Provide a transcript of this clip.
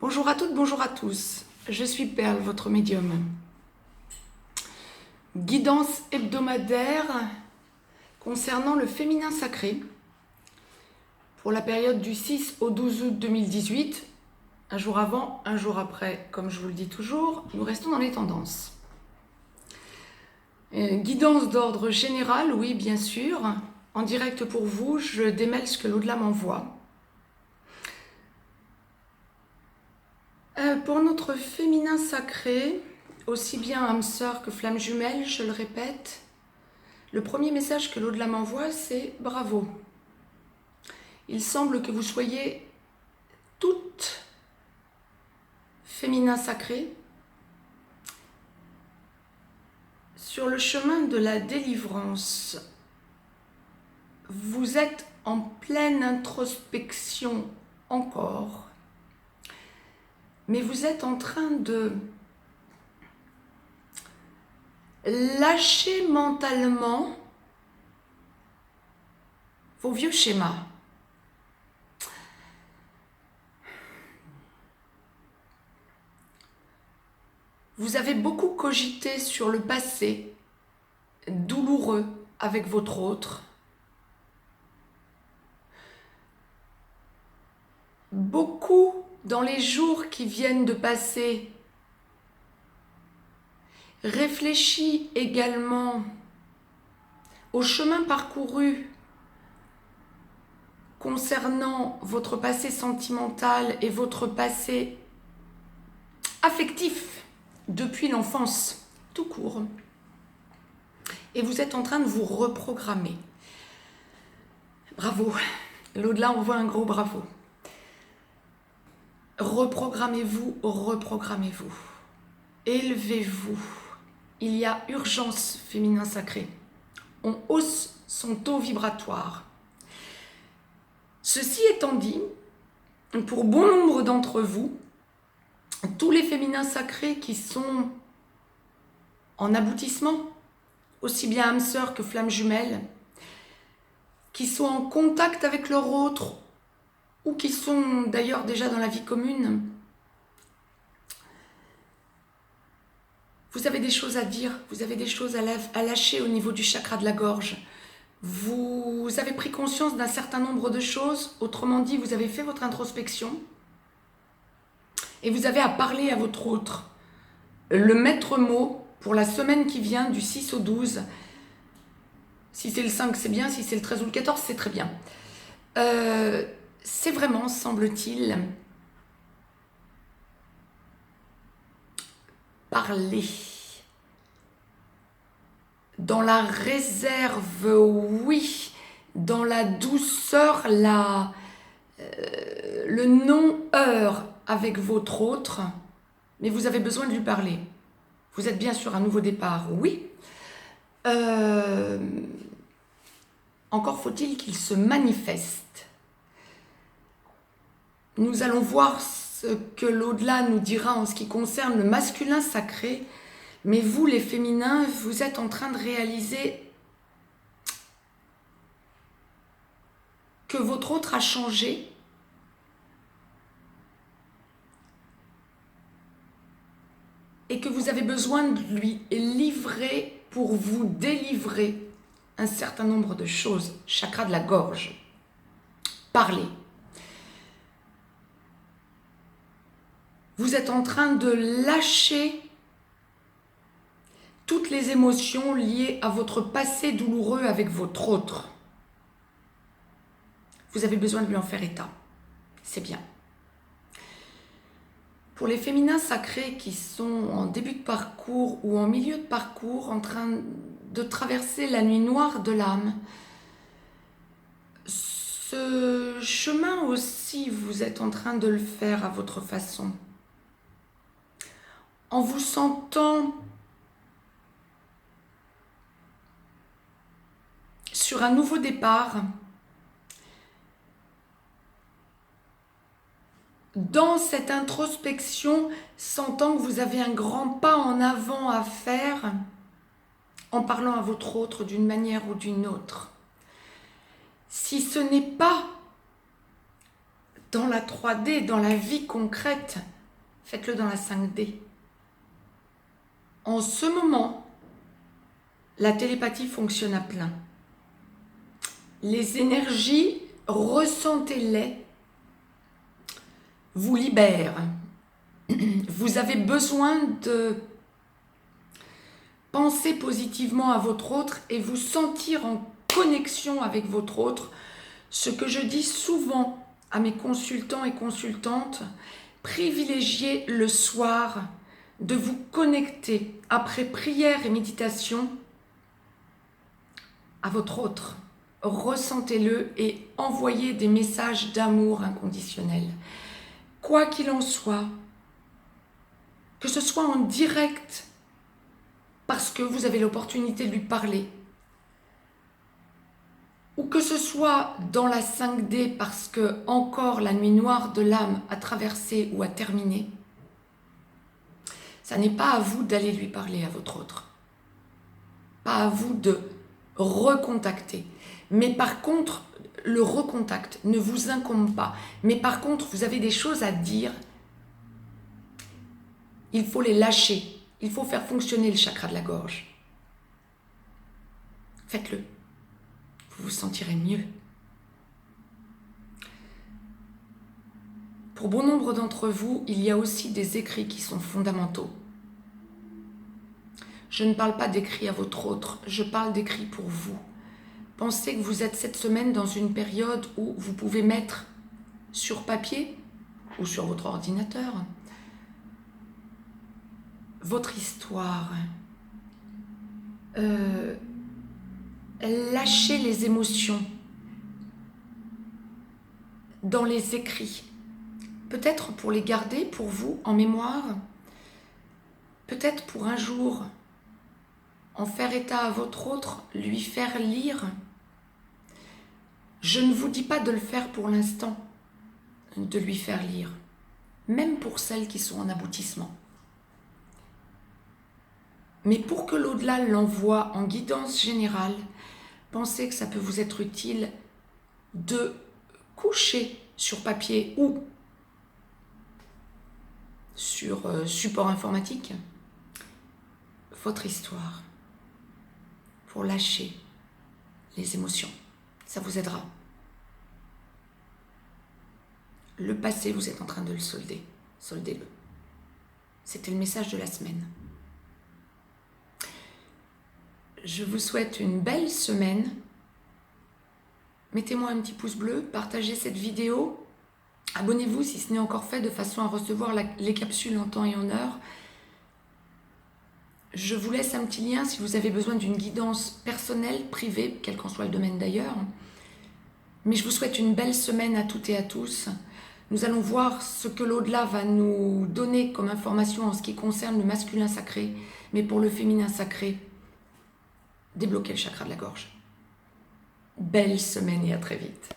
Bonjour à toutes, bonjour à tous. Je suis Perle, votre médium. Guidance hebdomadaire concernant le féminin sacré pour la période du 6 au 12 août 2018. Un jour avant, un jour après, comme je vous le dis toujours, nous restons dans les tendances. Guidance d'ordre général, oui, bien sûr. En direct pour vous, je démêle ce que l'au-delà m'envoie. Pour notre féminin sacré, aussi bien âme sœur que flamme jumelle, je le répète, le premier message que l'au-delà m'envoie, c'est bravo. Il semble que vous soyez toutes féminin sacré sur le chemin de la délivrance. Vous êtes en pleine introspection encore, mais vous êtes en train de lâcher mentalement vos vieux schémas. Vous avez beaucoup cogité sur le passé douloureux avec votre autre. Beaucoup dans les jours qui viennent de passer. Réfléchis également au chemin parcouru concernant votre passé sentimental et votre passé affectif depuis l'enfance, tout court. Et vous êtes en train de vous reprogrammer. Bravo. L'au-delà, on voit un gros bravo. Reprogrammez-vous, reprogrammez-vous. Élevez-vous. Il y a urgence féminin sacré. On hausse son taux vibratoire. Ceci étant dit, pour bon nombre d'entre vous, tous les féminins sacrés qui sont en aboutissement, aussi bien âme sœur que flamme jumelle, qui sont en contact avec leur autre, ou qui sont d'ailleurs déjà dans la vie commune, vous avez des choses à dire, vous avez des choses à lâcher au niveau du chakra de la gorge. Vous avez pris conscience d'un certain nombre de choses, autrement dit, vous avez fait votre introspection et vous avez à parler à votre autre. Le maître mot pour la semaine qui vient du 6 au 12, si c'est le 5 c'est bien, si c'est le 13 ou le 14 c'est très bien. C'est vraiment, semble-t-il, parler. Dans la réserve, oui. Dans la douceur, le non-heure avec votre autre. Mais vous avez besoin de lui parler. Vous êtes bien sur un nouveau départ, oui. Encore faut-il qu'il se manifeste. Nous allons voir ce que l'au-delà nous dira en ce qui concerne le masculin sacré. Mais vous, les féminins, vous êtes en train de réaliser que votre autre a changé. Et que vous avez besoin de lui livrer pour vous délivrer un certain nombre de choses. Chakra de la gorge. Parlez. Vous êtes en train de lâcher toutes les émotions liées à votre passé douloureux avec votre autre. Vous avez besoin de lui en faire état. C'est bien. Pour les féminins sacrés qui sont en début de parcours ou en milieu de parcours, en train de traverser la nuit noire de l'âme, ce chemin aussi, vous êtes en train de le faire à votre façon. En vous sentant sur un nouveau départ, dans cette introspection, sentant que vous avez un grand pas en avant à faire, en parlant à votre autre d'une manière ou d'une autre. Si ce n'est pas dans la 3D, dans la vie concrète, faites-le dans la 5D. En ce moment, la télépathie fonctionne à plein. Les énergies, ressentez-les, vous libèrent. Vous avez besoin de penser positivement à votre autre et vous sentir en connexion avec votre autre. Ce que je dis souvent à mes consultants et consultantes, privilégiez le soir de vous connecter après prière et méditation à votre autre. Ressentez-le et envoyez des messages d'amour inconditionnel. Quoi qu'il en soit, que ce soit en direct, parce que vous avez l'opportunité de lui parler, ou que ce soit dans la 5D parce que encore la nuit noire de l'âme a traversé ou a terminé, ça n'est pas à vous d'aller lui parler à votre autre, pas à vous de recontacter. Mais par contre, le recontact ne vous incombe pas. Mais par contre, vous avez des choses à dire, il faut les lâcher. Il faut faire fonctionner le chakra de la gorge. Faites-le. Vous vous sentirez mieux. Pour bon nombre d'entre vous, il y a aussi des écrits qui sont fondamentaux. Je ne parle pas d'écrits à votre autre, je parle d'écrits pour vous. Pensez que vous êtes cette semaine dans une période où vous pouvez mettre sur papier ou sur votre ordinateur votre histoire. Lâchez les émotions dans les écrits. Peut-être pour les garder pour vous en mémoire, peut-être pour un jour en faire état à votre autre, lui faire lire. Je ne vous dis pas de le faire pour l'instant, de lui faire lire, même pour celles qui sont en aboutissement. Mais pour que l'au-delà l'envoie en guidance générale, pensez que ça peut vous être utile de coucher sur papier ou sur support informatique votre histoire pour lâcher les émotions. Ça vous aidera. Le passé, vous êtes en train de le solder. Soldez-le. C'était le message de la semaine. Je vous souhaite une belle semaine. Mettez-moi un petit pouce bleu, partagez cette vidéo. Abonnez-vous si ce n'est encore fait de façon à recevoir les capsules en temps et en heure. Je vous laisse un petit lien si vous avez besoin d'une guidance personnelle, privée, quel qu'en soit le domaine d'ailleurs. Mais je vous souhaite une belle semaine à toutes et à tous. Nous allons voir ce que l'au-delà va nous donner comme information en ce qui concerne le masculin sacré, mais pour le féminin sacré, débloquer le chakra de la gorge. Belle semaine et à très vite.